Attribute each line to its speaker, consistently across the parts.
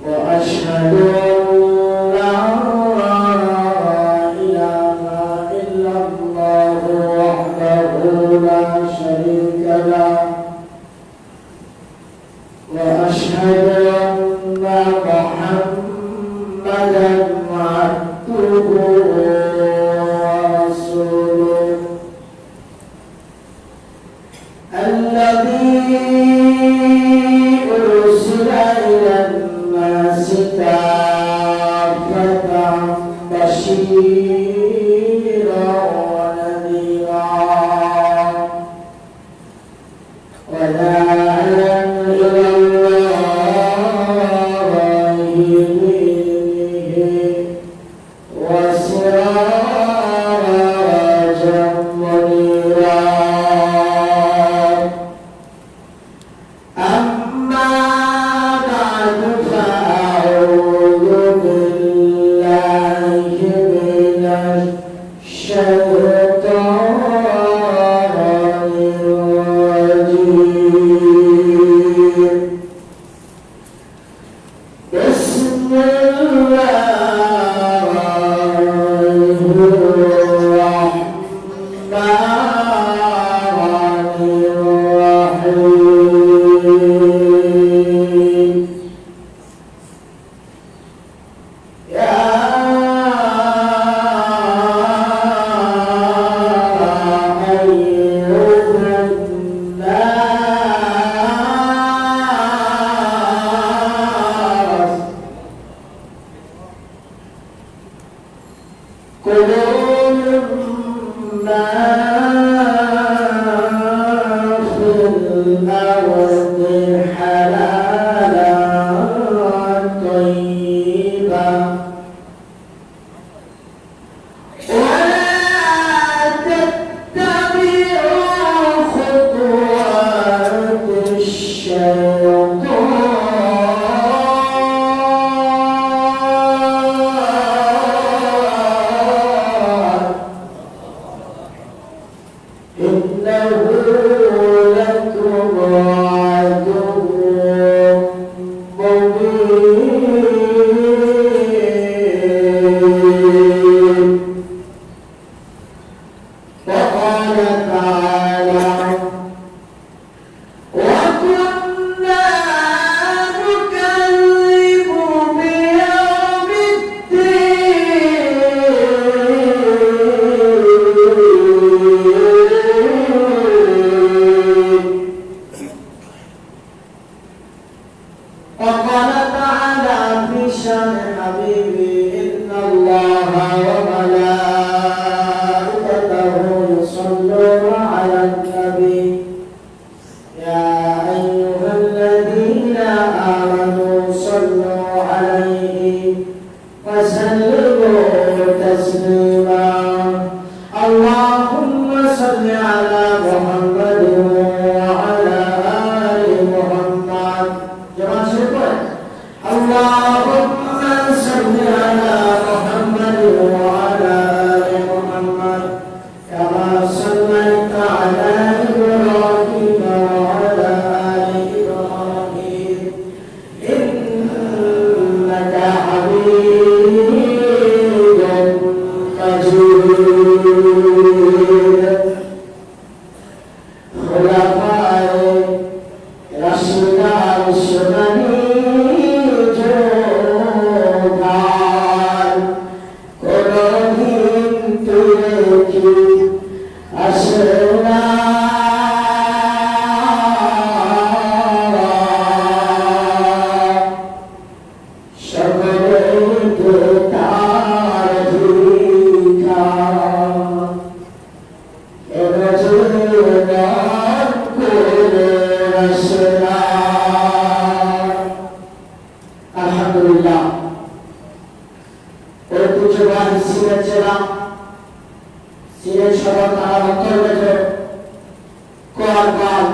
Speaker 1: وأشهد أن لا إله إلا الله وحده لا شريك له وأشهد أن محمدا عبده ورسوله الذي أرسل إلى الناس كافة بشيرا ونذيرا وداعيا إلى الله بإذنه وسراجا منيرا أما بعد فأعوذ بالله من الشيطان الرجيم بسم الله الرحمن الرحيم يا أيها الناس كلوا مما في الأرض حلالا طيبا ولا تتبعوا خطوات الشيطان إنه لكم عدو مبين وقال تعالى وكنا نكذب بيوم الدين وقال تعالى في شان حبيبي إن الله وملائكته يصلون على النبي يا أيها الذين آمنوا صلوا عليه وسلموا تسليما اللهم صل على محمد وعلى آل محمد اللهم صل على محمد وعلى آل محمد كما صليت على إبراهيم وعلى آل إبراهيم إنك حميد مجيد خلفاء راشدين السنن جودان كلهم تركي أسرنا شكرت تعرفيك رجلنا كل رسنا الحمد لله ঐতিহ্যবাহী সিলেট জেলা সিলেট সদর থানার অন্তর্গত কোরআন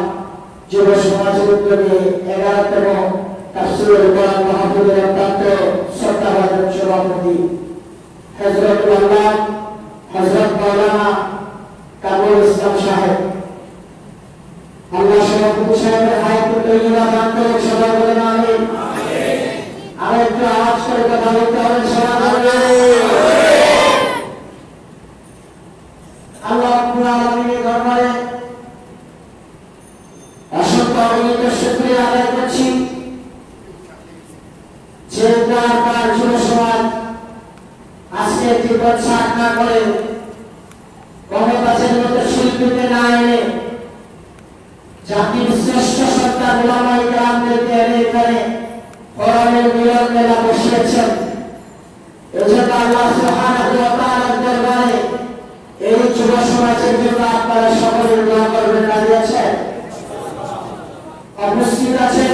Speaker 1: যুব সমাজের উদ্যোগে 11তম তাফসীরুল কোরআন মাহফিলের অত্যন্ত শ্রদ্ধাভাজন সভাপতি হযরতুল আল্লাহ হযরত মাওলানা কামরুল ইসলাম সাহেব আল্লাহ সভাপতি সাহেবের হায়াতুল তৈয়বা দান করুন, সবাই বলেন আমিন। আরেকটু আওয়াজ করে কথা বলতে হবে সবাই। আল্লাহ রাব্বুল আলামিনের দরবারে অসংখ্য অগণিত শুকরিয়া আদায় করছি যে তার যুব সমাজ আজকে জীবন ছাড় না করে কমতাছের মতো শিল্পীতে না এনে জাতির শ্রেষ্ঠ সত্তা উলামায়ে কেরামদেরকে এনে এখানে কোরআনের মিলন মেলা বসিয়েছেন। এজন্য আল্লাহ সুবহানাহু ওয়া তাআলার দরবারে এই যুব সমাজের জন্য আপনারা সকলে দোয়া করবেন। রাজি আছেন? উপস্থিত আছেন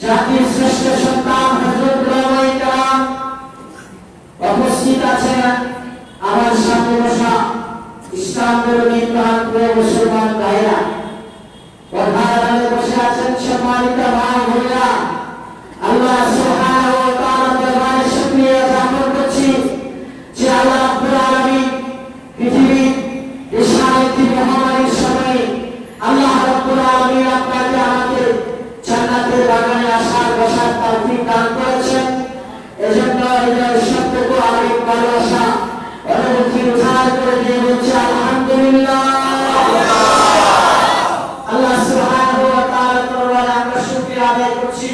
Speaker 1: জাতির শ্রেষ্ঠ সন্তান হযরত উলামায়ে কেরাম, উপস্থিত আছেন আমার সামনে বসা ইসলাম বিরোধী প্রাণপ্রিয় মুসলমান ভাইরা, প্রধানে বসে আছেন সম্মানিত ভাই বোনেরা। আল্লাহ সুবহানাহু ওয়া তাআলার দরবারে শুকরিয়া জ্ঞাপন করছি যে আল্লাহ রাব্বুল আলামিন পৃথিবীর বিশাল একটি মহামারীর সময়ে আল্লাহ রাব্বুল আলামিন আপনাকে আমাকে জান্নাতের বাগানে আসার বসার তৌফিক দান করেছেন। এজন্য হৃদয়ের সবটুকু আবেগ ভালোবাসা অনুভূতি উজাড় করে দিয়ে বলছি আলহামদুলিল্লাহ। আল্লাহ সুবহানাহু ওয়া তাআলার দরবারে আমরা শুকরিয়া আদায় করছি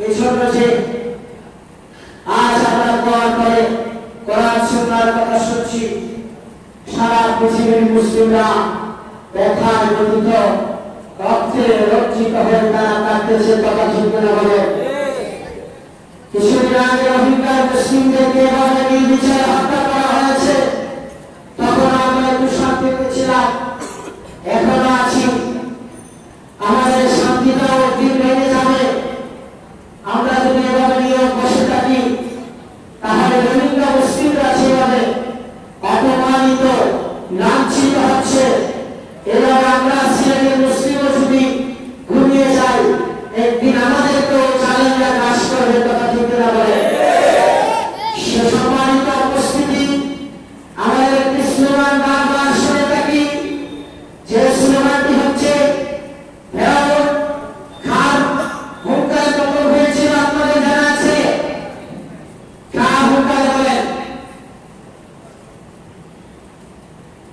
Speaker 1: এই জন্য যে আজ আমরা দোয়া করে কোরআন সুন্নাহর কথা শুনছি। সারা পৃথিবীর মুসলিমরা ব্যথায় ব্যথিত রক্তে রঞ্জিত হয়ে তারা কাঁদতেছে, কথা ঠিক না বলে? কিছুদিন আগে রোহিঙ্গা মুসলিমদেরকে এভাবে নির্বিচারে হত্যা করা হয়েছে, তখন আমরা একটু শান্তিতে ছিলাম, এখনো আছি। আমাদের শান্তিটাও দিন ভেঙে যাবে। আমরা যদি এভাবে নিয়ে বসে থাকি তাহলে রোহিঙ্গা মুসলিমরা যেভাবে অপমানিত লাঞ্ছিত হচ্ছে, এভাবে আমরা সিলেটের মুসলিমও যদি ঘুমিয়ে যাই একদিন আমাদেরকেও চ্যালেঞ্জরা গ্রাস করবে, কথা ঠিক না বলে? সম্মানিত উপস্থিতি, আমাদের একটি স্লোগান বারবার শুনে থাকি, যে স্লোগানটি হচ্ছে ফেরাউন খার হুঙ্কারে পতন হয়েছিল। আপনাদের জানা আছে? কার হুঙ্কারে বলেন?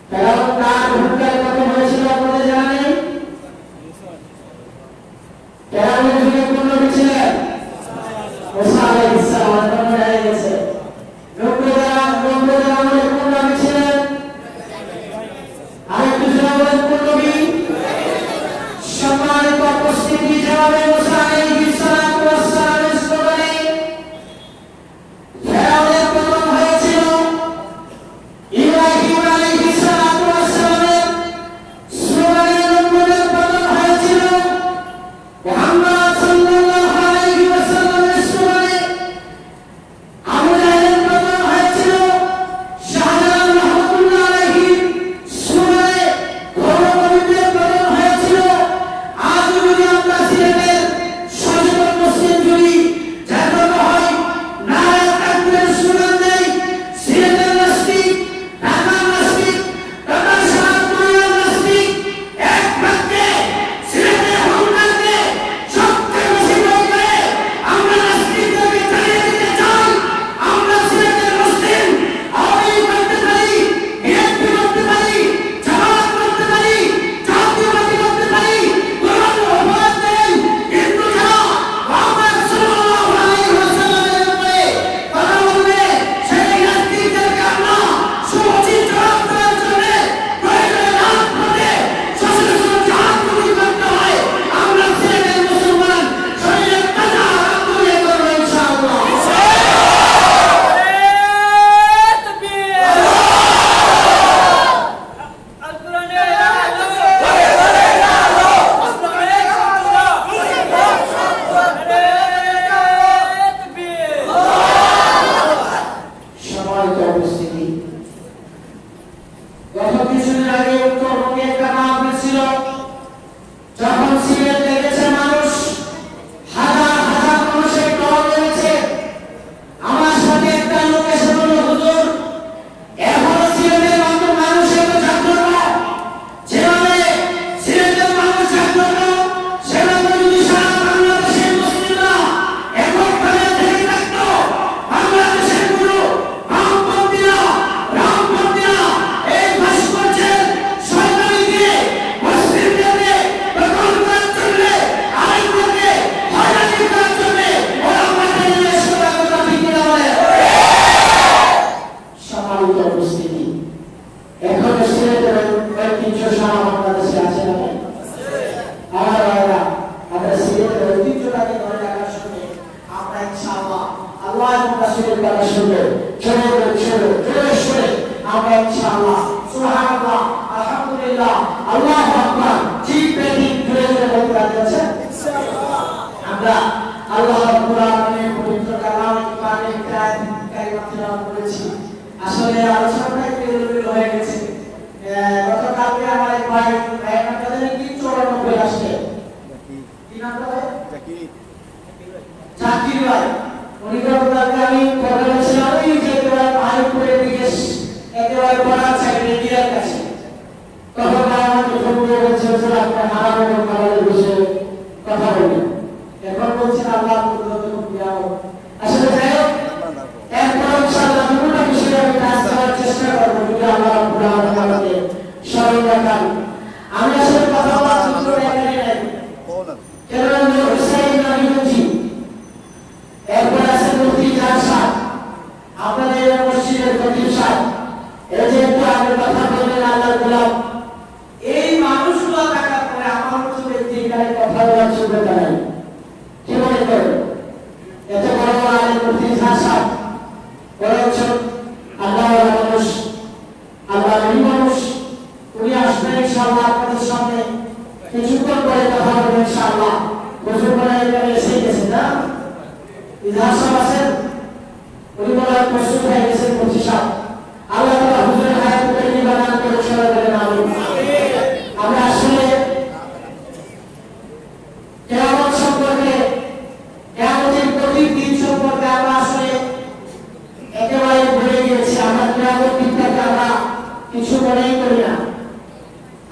Speaker 1: ফেরাউন কার হুঙ্কারে পতন হয়েছিল আপনাদের জানা নেই? ফেরাউনের যুগে কোন নবী ছিলেন? মুসা আলাইহিস সালাম। মনে হয়ে গেছে। নমরুদের আমলে কোন নবী ছিলেন? আরেকটু জোরে বলেন, কোন নবী? সম্মানিত উপস্থিতি, জনাবে মুসা আলাইহিস সালামের স্লোগানে ফেরাউনের পতন হয়েছিল। ইব্রাহিম আলাইহিস সালামের স্লোগানে নমরুদের পতন হয়েছিল। মুহাম্মদ সাল্লাল্লাহু আলাইহি ওয়াসাল্লামের স্লোগানে সম্মানিত উপস্থিতি, এখন সিলেটের ঐতিহ্য সারা বাংলাদেশে আছে না? আমার ভাইরা, আমরা সিলেটের ঐতিহ্যটাকে ধরে রাখার সঙ্গে আমরা ইনশাআল্লাহ আল্লাহ এবং রাসূলের কথা শুনলে জোরে আমরা ইনশাআল্লাহ সুবহানাল্লাহ, আলহামদুলিল্লাহ, আল্লাহু আকবার ঠিক বেঠিক জোরে বলতে যাচ্ছে ইনশাআল্লাহ। আমরা আল্লাহ রাব্বুল আলামিনের পবিত্র কালামে পাকের কালিমা তিলাওয়াত করেছি। আসলে আলোচনাটা একটু এলোমেলো হয়ে গেছে। গতকালকে আমার এক ভাই আপনাদের কি 94 আসছে, কি নাম বলে? জাকির ভাই। উনি গতকালকে আমি প্রোগ্রামে ছিলাম, ওই যে একেবারে ভাইপুরের দিকে একেবারে পড়ার সাইডে এরিয়ার কাছে। তখন আমাকে ফোন দিয়ে বলছে আপনার হারাম এবং হালালের বিষয়ে কথা বলবেন। এখন বলছেন আল্লাহ আসলে যাই হোক, এরপর ইনশাআল্লাহ বিভিন্ন বিষয়ে আমি কাজ করার চেষ্টা করবো যদি আল্লাহ রাব্বুল আলামিন আমাকে স্মরণ রাখেন। আমি আসলে কথা বলার সুযোগ এখানে নাই, কেননা নূর হুসাইন নাবিজি, এরপর আছে মুফতি জাহান সাহেব, আপনাদের মসজিদের খতিব সাহেব, এই যে একটু আগে কথা বললেন আল্লাহর গোলাম, এই মানুষগুলো থাকার পরে আমার মতো ব্যক্তি এখানে কথা বলার সুযোগ নাই। কি মনে করেন? এত বড় আলেম মুফতি জাহান সাহেব বরঞ্চ আল্লাহওয়ালা মানুষ, আল্লাহর মানুষ, উনি আসবেন ইনশাআল্লাহ আপনাদের সামনে কিছুক্ষণ পরে কথা বলবেন ইনশাআল্লাহ। বছর পরে এখানে এসে গেছে না, ইজাহার সাহেব আছেন, উনি বলে প্রস্তুত হয়ে গেছেন মুফতি সাহেব। আল্লাহ তাআলা হুজুরের হায়াত তৈরি বানান করে সবাই বলেন আমিন। আমরা আসলে কিয়ামত সম্পর্কে, কিয়ামতের প্রতীক দিন সম্পর্কে আমরা আসলে একেবারে ভুলে গিয়েছি। আমরা কিয়ামত বিদ্যাকে আমরা কিছু মনেই করি না।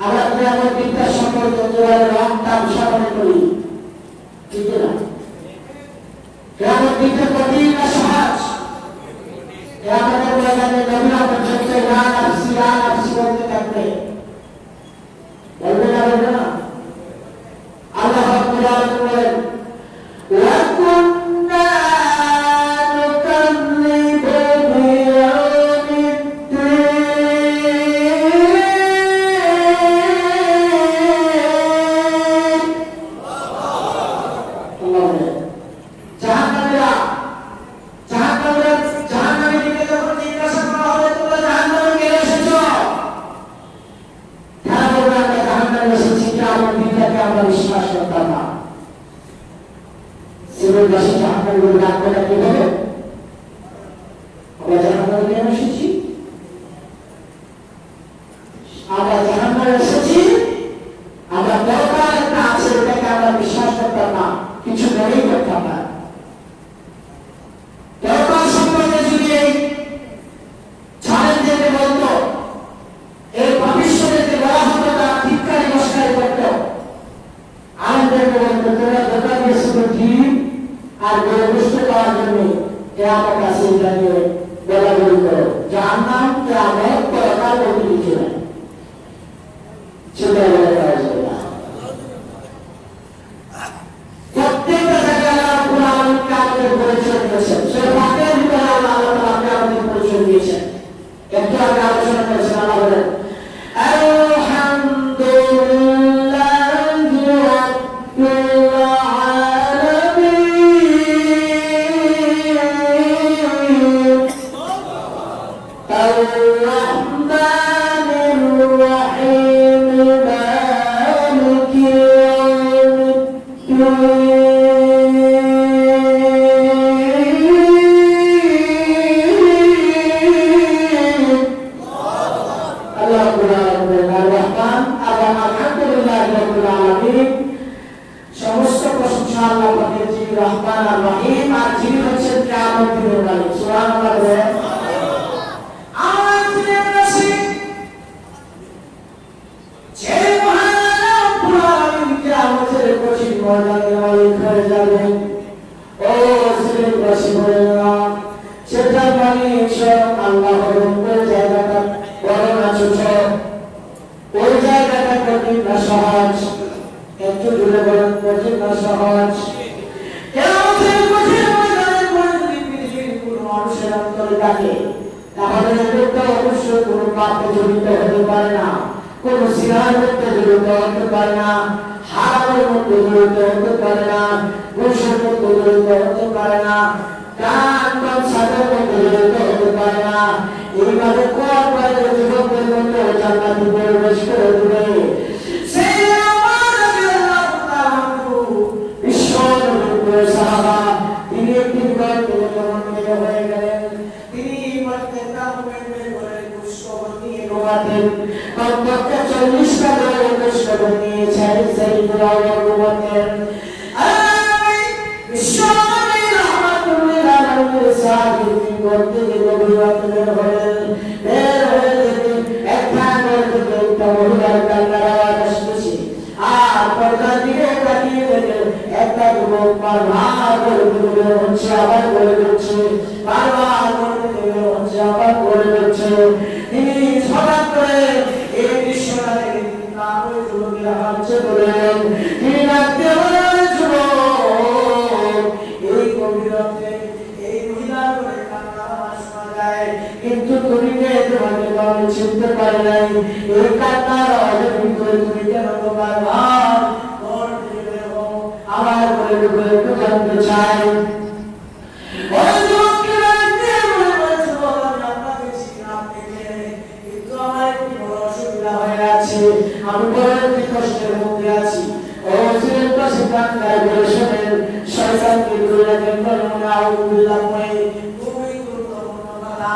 Speaker 1: আমরা কিয়ামত বিদ্যার সম্পর্কে একেবারে রং তামসা মনে করি, ঠিক না? কিয়ামত বিদ্যার প্রতীক না সহজ। কিয়ামতের ময়দানে নবীরা পর্যন্ত ইয়া নাফসি বলতে থাকবে, বলবে না? বলবে না? আল্লাহ রাব্বুল আলামিন বলেন ওয়া কুন্না নুকাল্লিবু বিয়াউমিদ্দিন। জাহান্নামীদেরকে যখন জিজ্ঞাসা করা হবে তোমরা জাহান্নামে কেন এসেছো, তারা বলবে আমরা জাহান্নামে এসেছি কিয়ামত বিদ্যাকে আমরা বিশ্বাস করতাম না। সিলেটবাসী জাহান্নামে বলে ডাকবে না, কি হবে? আমরা জাহান্নামে কেন এসেছি? আমরা জাহান্নামে এসেছি, আমরা দরকার একটা আছে এটাকে আমরা বিশ্বাস করতাম না, কিছু মনেই করতাম না। দরকার সম্পর্কে যদি এই ছাড়েনদেরকে বলতো, এই ভবিষ্যতে বলা হতো তারা ধিক্কারি নমস্কার করতো, আলেমদেরকে বলতো তোরা দরকার দিয়েছিল ঠিক আর বলে বুঝতে পাওয়ার জন্য কিয়ামত কাছে দাঁড়িয়ে বলাবলি করো, জাহান্নাম কিয়ামত পরকাল বলতে কিছু নাই। সেটা বলে করা যাবে না। প্রত্যেকটা জায়গায় আল্লাহ রাব্বুল আলামিন কিয়ামতের পরিচয় দিয়েছেন। সূরা ফাতিহার ভিতরে আল্লাহ তাআলা কিয়ামতের পরিচয় দিয়েছেন। একটু আগে আলোচনা করেছেন, আল্লাহ বলেন আলহামদুলিল্লাহি রাব্বিল আলামিন আর-রাহমানির রাহিম মালিকি সমস্ত প্রশংসা আল্লাহ পাকের, যিনি রহমান আর রহিম, আর যিনি হচ্ছেন কিয়ামত দিনের মালিক। সুবহানাল্লাহ। যে মহান রব্বুল আলামিন কিয়ামতের কঠিন ময়দানে মালিক হয়ে যাবেন, ও সিলেটবাসী বলেন না, সেটা মালিক স্বয়ং আল্লাহ হবেন। ওই জায়গাটা বড় না ছোট, ওই জায়গাটা কঠিন না সহজ? একটু জুড়ে বলেন কঠিন না সহজ? কিয়ামতের কঠিন ময়দানে মানুষের অন্তরে থাকে, তাহলে লোকটা অবশ্যই কোনো পাপে জড়িত হতে পারে না, কোনো সিনার মধ্যে জড়িত হতে পারে না, হারামের মধ্যে জড়িত হতে পারে না, ঘুষের মধ্যে জড়িত হতে পারে না, গান সাদের মধ্যে জড়িত হতে পারে না। এইভাবে কোরআন পড়ে যুবকদের মধ্যে জান্নাতে প্রবেশ করে দেবে। সেই আমার রাদিয়াল্লাহু তাআলা বিশ্বনবীর সাহাবা, তিনি একদিন গল্পে জমান্বিত হয়ে গেলেন। তিনি প্রত্যেকটা মুমিনের ঘরে পুষ্পবন নিয়ে ঘুমাতেন। কমপক্ষে 40টা ঘরে পুষ্পবন নিয়ে সেই ঘরে ঘুমাতেন। বিশ্বনবী রাহমাতুল্লিল আলাইহির সাহাবী করতে গভীর রাতে বের হয়ে দেখেন একটা ঘর থেকে একটা মহিলার কান্নার আওয়াজ আসতেছে। আর পর্দার দিকে তাকিয়ে দেখেন একটা যুবক বারবার করে বের হচ্ছে, আবার করে দিচ্ছে, বারবার করে বের হচ্ছে, আবার করে দিচ্ছে। তিনি হঠাৎ করে এই দৃশ্যটা দেখে তিনি তার ওই যুবকের হাতে ধরলেন। তিনি ডাকতে বললেন, যুবক, এই গভীর রাতে এই মহিলার করে কান্নার আওয়াজ শোনা যায়, কিন্তু তুমি যে তোমাকে আমি চিনতে পারি নাই। এই কান্নার আওয়াজের ভিতরে তুমি কেন বারবার করতে বেরো? আমার করে একটু জানতে চাই। ওই যুবককে ডাকতে বললেন, যুবক, আমি আপনাকে চিনলাম দেখে, কিন্তু আমার একটু বড় অসুবিধা হয়ে আছে, আমি বড় একটি কষ্টের মধ্যে আছি। ও ছিলেন পাশে কান্নায় বলে শোনেন, শয়তানকে দূরে রাখেন, বলুন আউযুবিল্লাহ পড়ে খুবই গুরুত্বপূর্ণ কথা।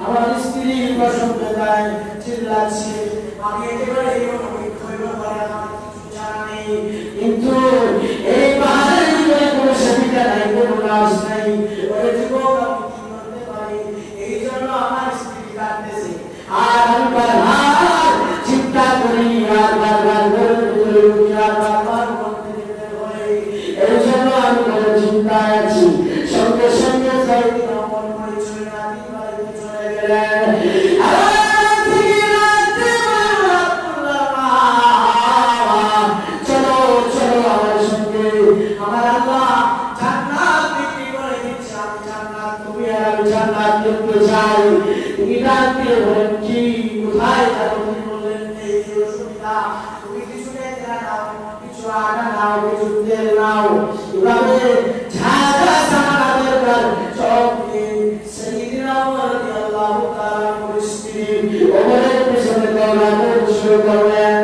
Speaker 1: আমার স্ত্রী সম্প্রদায় চিল্লাচ্ছে, আমি একেবারে আমার কিছু জানা নেই, কিন্তু এই পাহাড়ের ভিতরে কোনো সুবিধা নাই, কোনো রাজ নাই। ওই যুবক, আমি কি করতে পারি? এই জন্য আমার স্ত্রী কাঁদতেছে, আর আমি বারবার চিন্তা করি, আর বারবার এই জন্য আমি বড় চিন্তায় আছি। সঙ্গে সঙ্গে চলে গেলেন। চলো চলো আমার সঙ্গে, আমার আল্লাহ জান্নাত বিক্রি করে দিচ্ছে, আমি জান্নাত, তুমি আর আমি জান্নাত দেখতে চাই। তুমি ডাক দিয়ে বলেন, কি কোথায় যাবো? তুমি বললেন, এই অসুবিধা, তুমি কিছু নেতা নাও, কিছু আটা নাও, কিছু তেল নাও, এভাবে যা যা সামান দরকার সব নিয়ে সাইয়্যিদিনা ওমর রাদিয়াল্লাহু তাআলা পরিস্থিতি ওমরের পেছনে দৌড়া শুরু করলেন।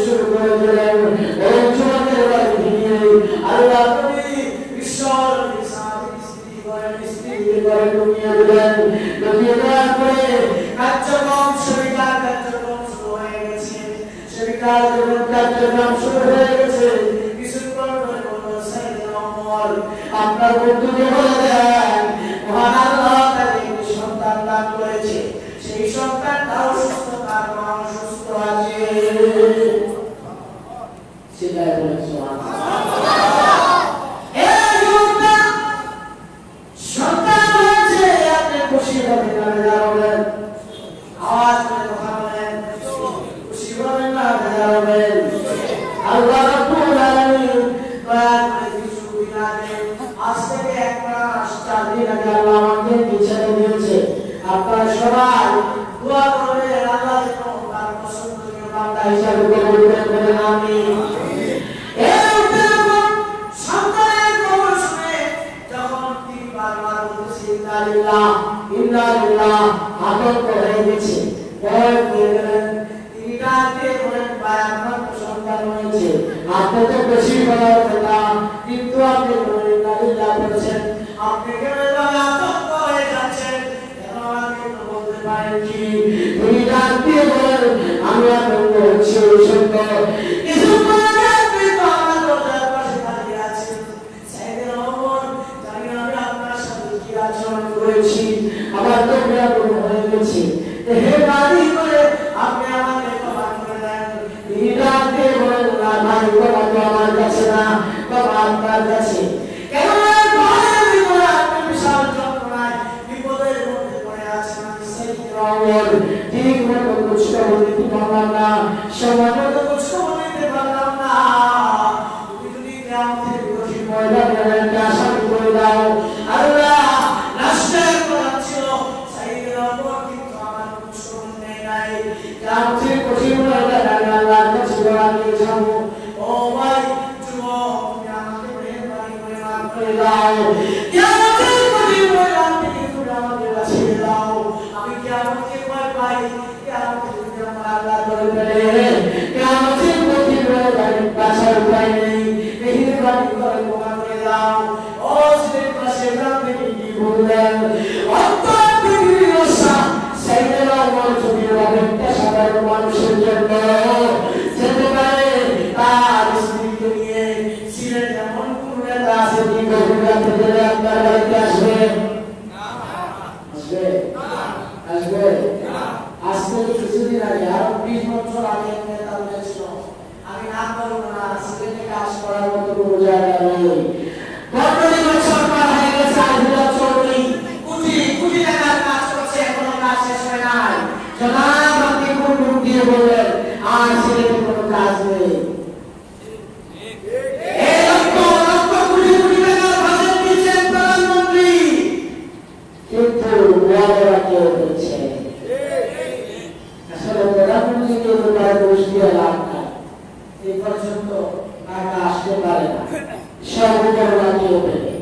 Speaker 1: শুরু করে দিলেন ওই যুবকের বাড়ি গিয়ে আল্লাহ নবী বিশ্বর স্ত্রী করে ঢুকিয়ে দিলেন। ঢুকিয়ে দেওয়ার পরে কার্যক্রম শুরু হয়ে গেছে। কার্যক্রম শুরু হয়ে গেছে। কিছুক্ষণ পরে বলল, সাইয়েদনা ওমর, আপনার বন্ধুকে বলে দেন, মহান আল্লাহ তাকে একটি সন্তান দান করেছে, সেই সন্তানটাও সুস্থ, তার মা সুস্থ আছে। সেটাই বলেন সুবহানাল্লাহ। সন্তান হয়েছে, আপনি খুশি হবেন না বেজার হবেন? আওয়াজ করে কথা বলেন, খুশি হবেন না বেজার হবেন? আল্লাহ রাব্বুল আলামিন দয়া করে কিছু দিন আগে, আজ থেকে 1 মাস 4 দিন আগে আল্লাহ আমাদের বিচারে দিয়েছে। আপনারা সবাই দোয়া করবেন, আল্লাহ যেন তার পছন্দনীয় বান্দা হিসাবে কবুল করে বলেন আমিন। আতঙ্ক হয়ে গেছে, ভয় পেয়ে গেলেন। তিনি ডাকতে বলেন, ভাই, আপনার তো সন্তান হয়েছে, আপনি তো বেশি বলার কথা, কিন্তু আপনি বলছেন, আপনি কেন আতঙ্ক হয়ে যাচ্ছেন? কেন আমাকে তো বলতে পারেন কি? তিনি ডাকতে বলেন, আমি আতঙ্ক হচ্ছে সত্য, কিছু আপনি তো আমার দরজার পাশে দাঁড়িয়ে আছেন। সাইয়েদনা ওমর, জানি আমি আপনার সাথে কি আচরণ করেছি, আমার তো বিরাম হয়ে গেছে, হে মালিক করে আপনি আমাকে ক্ষমা করে দেন। তিনি ডাকতে বলেন, না ভাই, ক্ষমা তো আমার কাছে না, ক্ষমা আপনার কাছে। কেন আপনি বিশাল যন্ত্রণায় বিপদের মধ্যে পড়ে আছেন। সাইয়েদনা ওমর দিতে পারলাম না, সময় মতো খোঁজখবর নিতে পারলাম না। তুমি যদি কিয়ামতের কঠিন ময়দানে আমাকে আসামি করে দাও, আল্লাহ রাষ্ট্রের প্রধান ছিল সাইয়েদনা ওমর, কিন্তু আমার খোঁজখবর নেয় নাই। কিয়ামতের কঠিন ময়দানে আমি আল্লাহর কাছে দোয়া নিয়ে যাবো, ও ভাই যুবক, তুমি আমাকে মেহেরবানি করে মাফ করে দাও। কিয়ামতের কঠিন ময়দান থেকে তুমি আমাকে বাঁচিয়ে দাও। আমি কিয়ামতকে ভয় পাই, কিয়ামতে যদি আমার আল্লাহ ধরে ফেলে, কিয়ামতের কঠিন ময়দানে বাঁচার উপায় নেই, মেহেরবানি করে ক্ষমা করে দাও। ও সিলেট পাশে গ্রাম থেকে কি বললেন, অন্তর পৃথিবীর রসা সাইয়েদনা ওমর যদি একটা সাধারণ মানুষের জন্য যেতে পারে, তার স্ত্রীকে নিয়ে সিলেট এমন কোন নেতা আছে যে গভীর রাতে গেলে আপনার বাড়িতে আসবে? আসবে? আসবে? আজকে কিছুদিন আগে, আরো 20 বছর আগে নেতা উঠেছিল, আমি নাম বলবো না, সিলেটে কাজ করার মতো কোনো জায়গা নেই। 15 বছর পার হয়ে গেছে, আর 2 বছর নেই, কোটি কোটি টাকার কাজ করছে, এখনো কাজ শেষ হয় নাই। জনাব আপনি কোন মুখ দিয়ে বললেন আর সিলেটে কোনো কাজ নেই? এই লক্ষ লক্ষ কোটি কোটি টাকার বাজেট দিচ্ছেন প্রধানমন্ত্রী, কিন্তু ওয়াদা কেউ করছে। আসলে প্রধানমন্ত্রীকে ব্যাপারে দোষ দিয়ে লাভ নাই, এই পর্যন্ত টাকা আসতে পারে না, সব উপরওয়ালা কেউ দেবে।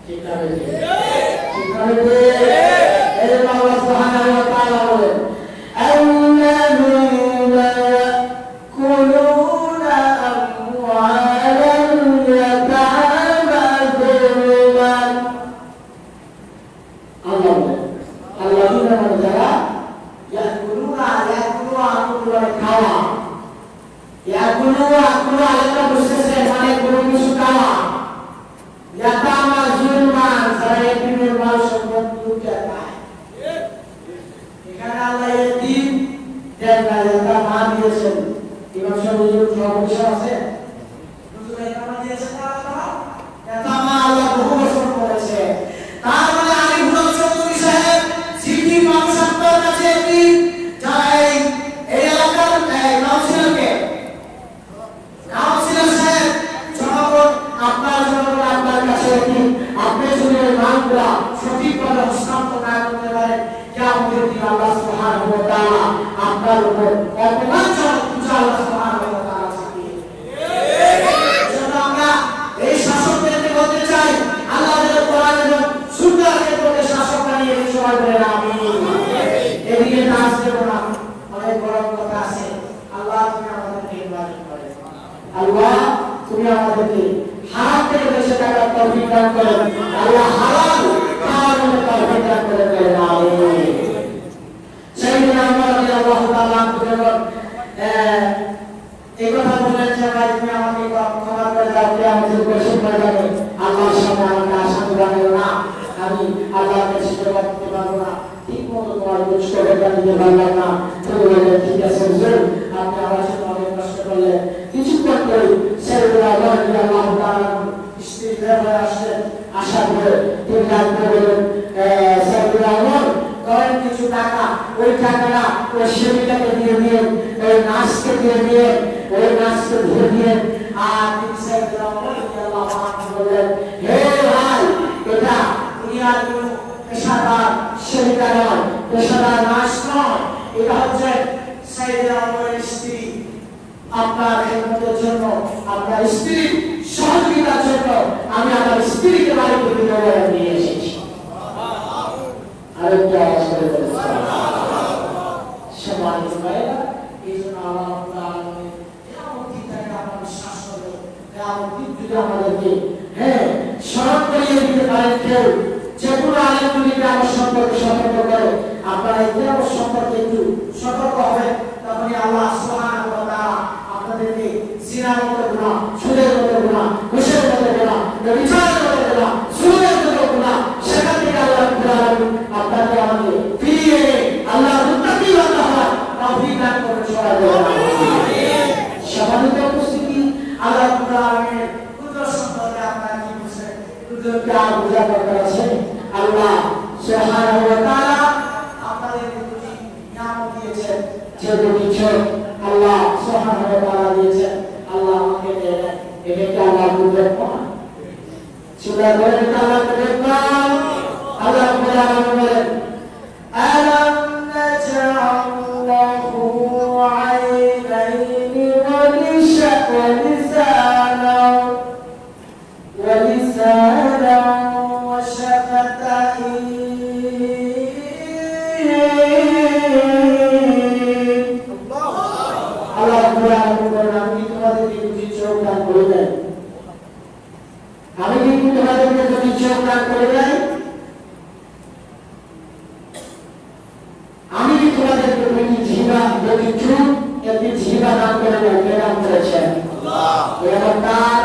Speaker 1: ঠিক না বেঠিক? ঠিক না বেঠিক? এই জন্য আল্লাহ সুবহানাহু ওয়া তাআলা বলেন, আল্লাযীনা ইয়াকুলুনা আমওয়ালাল ইয়াতামা যুলমান। আল্লাহ বলেন, আল্লাযীনা মানে যারা ইয়াকুলুনা, ইয়াকুলুনা খাওয়া, ইয়াকুলুনা আল্লাহ বুঝতেছে মানে কোনো কিছু খাওয়া, ইয়াতামা যুলমান যারা এতিমের মাল সম্পদ লুটে খায়। এখানে আল্লাহ এতিম দেন না, ইয়াতামা দিয়েছেন। ইমাম সাহেব সর্বশেষ আছে, হুজুর ইয়াতামা দিয়েছেন না আল্লাহ? ইয়াতামা আল্লাহ বহু বছর করেছে। তার মানে আলিফুল চৌধুরী সাহেব সিটি মানুষ আপনার কাছে এতিম, যারা এই এলাকার কাউন্সিলরকে, কাউন্সিলর সাহেব জনগণ আপনার জনগণ আপনার কাছে এতিম, আপনি যদি ওই মানগুলা সঠিকভাবে হস্তান্তর না করতে পারেন, কিয়ামতের দিন আল্লাহ সুবহানাহু ওয়া তাআলা আপনার উপর অপমানজনক পূজা আল্লাহ সুবহানাহু ওয়া তাআলা চাপিয়ে দেবেন। এজন্য আমরা এই শাসকদেরকে বলতে চাই, আল্লাহ যেন কোরআন এবং সুন্নাহর মধ্যে শাসক বানিয়ে সবাই বলেন আমিন। এদিকে নাচ দেব না, অনেক বড় কথা আছে। আল্লাহ তুমি আমাদেরকে হেফাজত করেন, আল্লাহ তুমি আমাদেরকে হারাম থেকে বেঁচে থাকার তৌফিক দান করেন, আল্লাহ হালাল খাওয়ার মতো তৌফিক দান করেন, বলেন আমিন। সাইয়েদনা ওমর রাদিয়াল্লাহু তাআলা যখন এই কথা বললেন যে ভাই তুমি আমাকে ক্ষমা করে দাও, কিয়ামতের কঠিন ময়দানে আল্লাহর সামনে আমাকে আসামি বানিও না, আমি আল্লাহর কাছে জবাব দিতে পারবো না, ঠিক মতো তোমার খোঁজখবরটা নিতে পারলাম না। তুমি বললেন ঠিক আছে হুজুর, আপনি আমার জন্য অনেক কষ্ট করলেন। কিছুক্ষণ পরে সাইয়েদনা ওমর রাদিয়াল্লাহু তাআলা স্ত্রী বের হয়ে আসলেন, আসার পরে তিনি ডাকতে বললেন, সাইয়েদনা ওমর করেন কিছু টাকা, ওই টাকাটা ওই সেবিকাকে দিয়ে দিয়ে, ওই নাচকে দিয়ে দিয়ে, ওই নাচকে দিয়ে দিয়ে। আর তিনি সাইয়েদনা ওমর রাদিয়াল্লাহু আনহু বললেন, হে ভাই, এটা দুনিয়ার কোনো পেশাদার সেবিকা নয়, পেশাদার নাচ নয়, এটা হচ্ছে সাইয়েদনা ওমরের স্ত্রী। আপনার খেদমতের জন্য, আপনার স্ত্রীর সহযোগিতার জন্য আমি আমার স্ত্রীকে বাড়ি থেকে নিয়ে এসেছি। আরেকটা আওয়াজ করে বলছি সম্মানিত ভাইরা, এই জন্য আল্লাহ রাব্বুল আলামিন কিয়ামত দিন থেকে আমরা বিশ্বাস করব, কিয়ামত দিন যদি আমাদেরকে স্মরণ করিয়ে দিতে পারেন কেউ, যেগুলো আলেমগুলিকে আমার সম্পর্কে সতর্ক করে, আপনারা ইতিহাস সম্পর্কে একটু সতর্ক হবে, তখনই আল্লাহ সুবহানাহু ওয়া তাআলা আপনাদেরকে জিনার মতো গুনাহ, সুদের মতো গুনাহ, ঘুষের মতো গুনাহ, ব্যভিচারের মতো গুনাহ, সুদের মতো গুনাহ, সেখান থেকে আল্লাহ রাব্বুল আলামিন আপনাকে আমাকে ফিরিয়ে এনে আল্লাহ মুত্তাকি বান্দা হওয়ার তৌফিক দান করুন, সবাই বলুন আমিন। সম্মানিত উপস্থিতি, আল্লাহ রাব্বুল আলামিনের কুদরত সম্পর্কে আপনারা কি বুঝছেন? কুদরতকে আর বোঝার দরকার আছে? আল্লাহ সুবহানাহু ওয়া তাআলা আপনাদের দুটি নিয়ামত দিয়েছেন, যেগুলো বলেন আল্লাহ দেখলাম আল্লাহ রাব্বুল আলামিন বলেন আলাম নাজআল লাহু আইনাইনি ওয়া লিসানা ওয়া শাফাতাইন আল্লাহ রাব্বুল আলামিন বলেন আমি তোমাদেরকে দুটি চোখ দান করে দেই আমি কি তোমাদেরকে দুটি চোখ দান করে দেই আমি কি তোমাদেরকে দুটি জিহ্বা দুটি চোখ একটি জিহ্বা দান করে দেই কে দান করেছেন আল্লাহ কে দান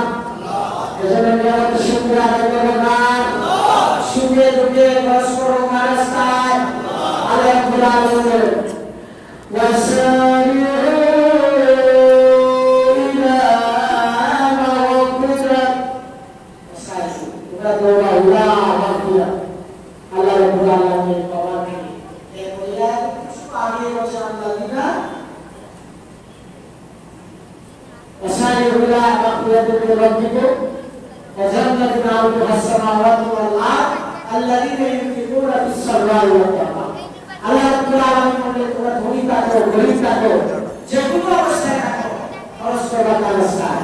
Speaker 1: এজন্য নিয়মিত শুকরিয়া আদায় করবেন আল্লাহ শুকরিয়া দুটি পরস্পর রাস্তায় আল্লাহ রাব্বুল আলামিন ওয়াসারিউ Allah Rabbul Alamin Qawami kemudian pagi macam lagina wasairu ila maghfiratin rabbikum wa jannatin 'arduha as-samawati wal ard alladhina yunfiquna fis-sarra'i wad dharra Allah Rabbul Alamin বলেন তোমরা ধনী থাকো গরীব থাকো যে কোনো অবস্থায় থাকো খরচ করবা তার রাস্তায়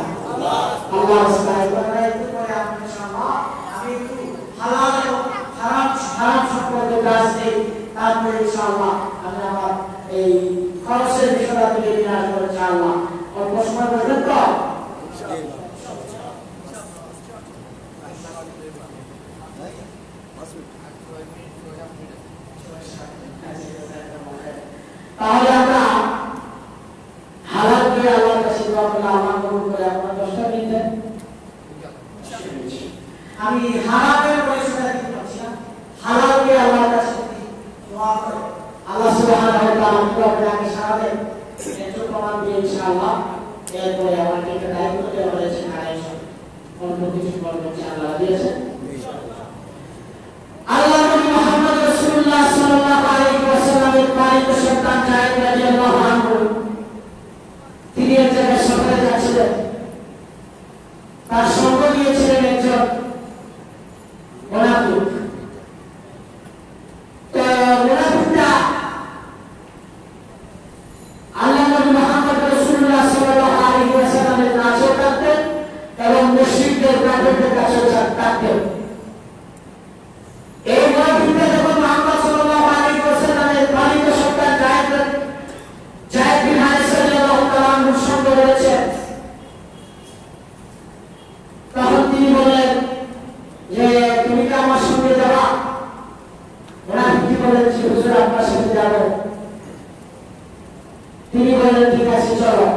Speaker 1: আল্লাহ রাস্তায় তোমরা একটু করে আপনি ইনশাআল্লাহ আমি একটু হালাল হারাম সম্পর্কে কাজ নেই তারপরে ইনশাআল্লাহ আমি আমার এই খরচের বিষয়টা থেকে বিনাশ করে ইনশাআল্লাহ অল্প সময় বলবেন তো তাহলে আমরা হালাল দিয়ে আল্লাহর কাছে দোয়া করলে আমার কবুল করে আপনারা 10টা মিনিট দেন আমি হারামের পরিচয় দিতে পারছি না হালাল দিয়ে আল্লাহর কাছে দোয়া করে আল্লাহ সুবহানাহু ওয়া তাআলা আপনাকে সারা দেন এত প্রমাণ দিয়ে ইনশাআল্লাহ এরপরে আমাকে একটা দায়িত্ব দেওয়া হয়েছে আয়েশা অন্য কিছু বলবেন আল্লাহ দিয়েছেন আল্লাহ নবী মুহাম্মদ রাসূলুল্লাহ সাল্লাল্লাহু আলাইহি ওয়াসাল্লামের পালিত সন্তান জায়েদ রাদিয়াল্লাহু আনহু তিনি এক জায়গায় সফরে যাচ্ছিলেন তার সঙ্গ দিয়েছিলেন একজন মুনাফিক তো মুনাফিকটা আল্লাহ নবী মুহাম্মদ রাসূলুল্লাহ সাল্লাল্লাহু আলাইহি ওয়াসাল্লামের কাছে থাকতেন এবং মুশরিকদের কাফেরদের কাছে থাকতেন এই মুনাফিকটা যখন মুহাম্মদ সাল্লাল্লাহু আলাইহি ওয়াসাল্লামের পালিত সন্তান জায়েদ বিন হারিস রাদিয়াল্লাহু তাআলা আনহুর সঙ্গে রয়েছে তখন তিনি বললেন যে তুমি কি আমার সঙ্গে যাবা মুনাফিক বললেন যে হুজুর আপনার সাথে যাব তিনি বললেন ঠিক আছে চলো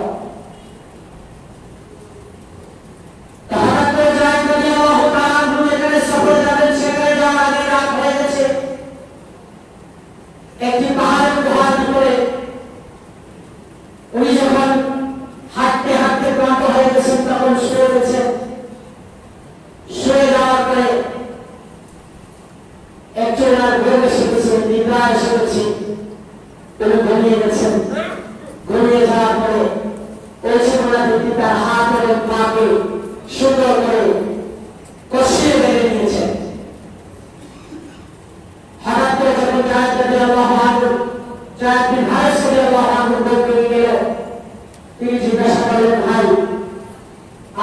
Speaker 1: তাহলে জায়েদ রাদিয়াল্লাহু তাআলা আনহু যেখানে সফরে যাবেন সেখানে যাওয়ার আগে রাত হয়ে গেছে একটি পাহাড়ের গুহার ভিতরে উনি যখন হাঁটতে হাঁটতে ক্লান্ত হয়ে গেছেন তখন শুয়ে গেছেন শুয়ে যাওয়ার পরে একজন আর ঘুম এসে গেছে নিদ্রা এসে গেছে তিনি ঘুমিয়ে গেছেন ঘুমিয়ে যাওয়ার পরে ওই সময় ব্যক্তি তার হাত এবং পাকে সুন্দর করে কষিয়ে বেঁধে নিয়েছেন হঠাৎ করে যখন জায়েদ রাদিয়াল্লাহু আনহু জায়েদ বিন হারিস রাদিয়াল্লাহু আনহু বেরিয়ে গেল তিনি জিজ্ঞাসা করলেন ভাই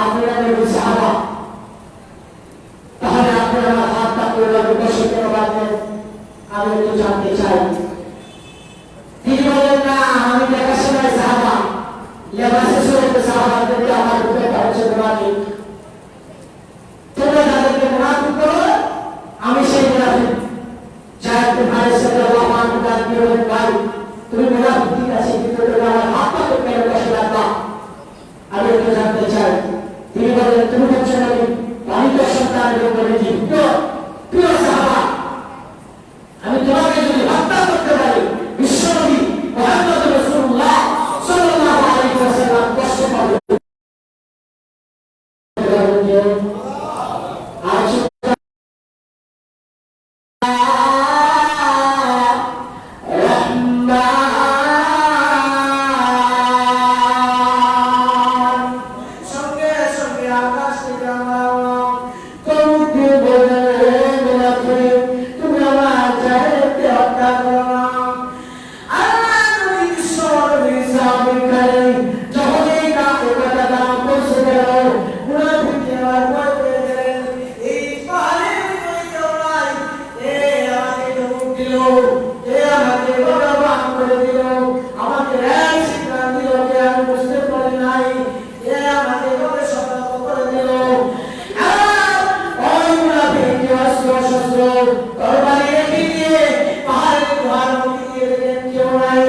Speaker 1: আপনারা নবী সাহাবা তাহলে আপনারা আমার হাতটা করে বসে কেন বাঁধলেন আমি একটু জানতে চাই তিনি বললেন না আমি দেখাশোনায় সাহাবা লেবাসে সুরতে সাহাবাদেরকে আমার বুকে হচ্ছে মুনাফিক তোমরা যাদেরকে মুনাফিক করো আমি সেই মুনাফিক জায়েদ বিন হারিস রাদিয়াল্লাহু আনহু তার বললেন ভাই তুমি মুনাফিক ঠিক আছে কিন্তু তুমি আমার হাতটা কেন বসে রাখবা আমি একটু জানতে চাই তিনি বললেন তুমি হচ্ছে নবী পালিত সন্তান এবং নবীজি প্রিয় সাহাবা আমি তোমাকে যদি হত্যা করতে পারি বিশ্বনবী মুহাম্মদ রাসূলুল্লাহ সাল্লাল্লাহু আলাইহি ওয়াসাল্লাম কষ্ট পাবে সঙ্গে সঙ্গে আকাশ থেকে আমরা দিল, কে আমাকে ভগবান করে দিল, আমাকে এক সিদ্ধান্ত দিল, কে আমি বুঝতে পারি নাই, কে আমাকে কবে সতর্ক করে দিল। ওই মুনাফিককে অস্ত্র শস্ত্র তরবারি রেখে দিয়ে পাহাড়ের গুহার মধ্যে দিয়ে দেখেন কেউ নাই,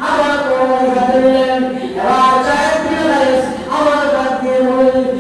Speaker 1: আবার তরবারি হাতে নিলেন, এবার চায়ের ফিরে দাঁড়িয়ে আমার কাছ দিয়ে বললেন,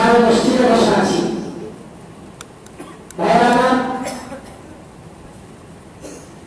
Speaker 1: ইয়া মসজিদে বসা আছি,